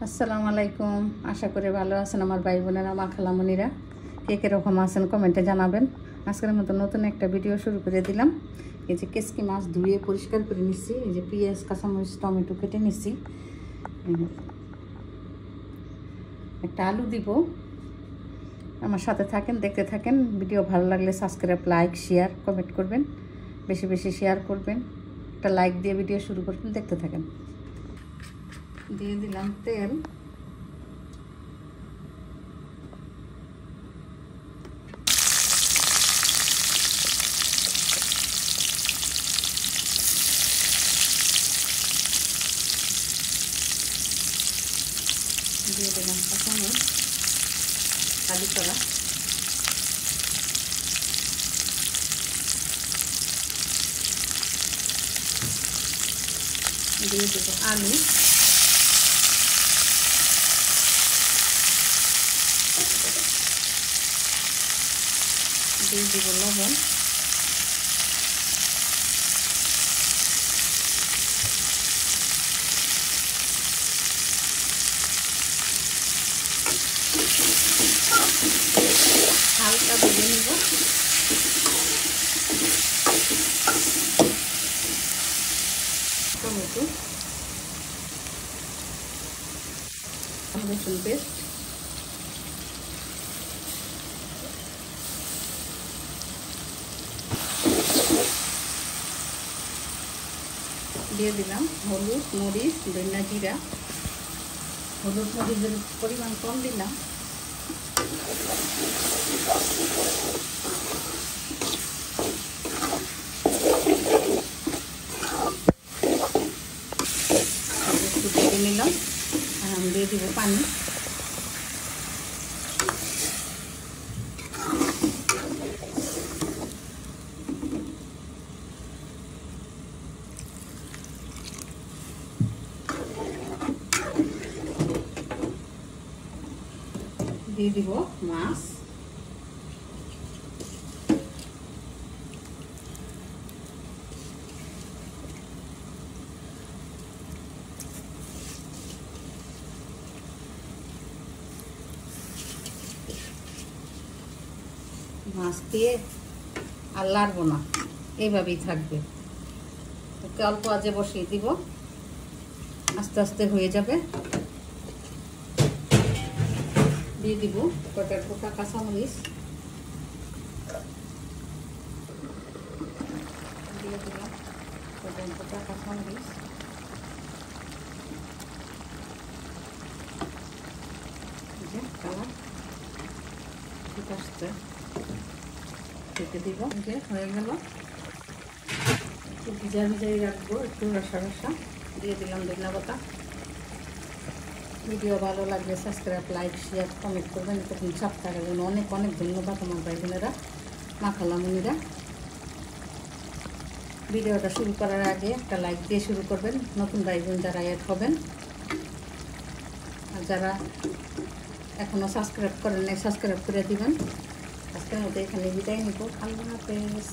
আসসালামু আলাইকুম। আশা করি ভালো আছেন আমার ভাই বোনেরা, মা খালামণিরা। কে কীরকম আছেন কমেন্টে জানাবেন। আজকের মতো নতুন একটা ভিডিও শুরু করে দিলাম। এই যে কেসকি মাছ ধুয়ে পরিষ্কার করে নিচ্ছি। এই যে পেঁয়াজ, কাঁচামরিচ, টমেটো কেটে নিচ্ছি। একটা আলু দিব। আমার সাথে থাকেন, দেখতে থাকেন। ভিডিও ভালো লাগলে সাবস্ক্রাইব, লাইক, শেয়ার, কমেন্ট করবেন। বেশি বেশি শেয়ার করবেন। একটা লাইক দিয়ে ভিডিও শুরু করবেন, দেখতে থাকেন। দিয়ে দিলাম তেল। দিয়ে দিলাম কাঁচামরিচ কালি করা, দিয়ে দেবো আলু, দিয়ে দেবো লবণ, হালকা ভেজে নেব। টমেটো, রসুন পেস্ট, দিয়ে দিলাম হলুদ, মরিচ, ধনিয়া, জিরা। হলুদ মরিচের পরিমাণ কম দিলাম। একটু ভেজে নিলাম। আমি দিয়ে দিব পানি। দিয়ে দিব মাছ। মাছ দিয়ে আর লাড়বো না, এইভাবেই থাকবে। ওকে অল্প আজে বসিয়ে দিব, আস্তে আস্তে হয়ে যাবে। দিয়ে দিব কটার পোকা কাঁচামরিচ, দিয়ে দিলাম কটার পোকা কাঁচামরিচ, কালার ঠিক আসছে, ঢেকে দিব। যে হয়ে গেল, একটু ভিজা ভিজাই রাখবো, একটু রসা রসা। দিয়ে দিলাম ধনিয়া পাতা। ভিডিও ভালো লাগলে সাবস্ক্রাইব, লাইক, শেয়ার, কমেন্ট করবেন। তখন সাথে থাকার জন্য অনেক অনেক ধন্যবাদ আমার ভাই বোনেরা, মা খালামণিরা। ভিডিওটা শুরু করার আগে একটা লাইক দিয়ে শুরু করবেন। নতুন ভাই বোন যারা অ্যাড হবেন, আর যারা এখনও সাবস্ক্রাইব করেন নাই সাবস্ক্রাইব করে দিবেন। আজকের মতো এখানে বিদায় নিব। আল্লাহ হাফেজ।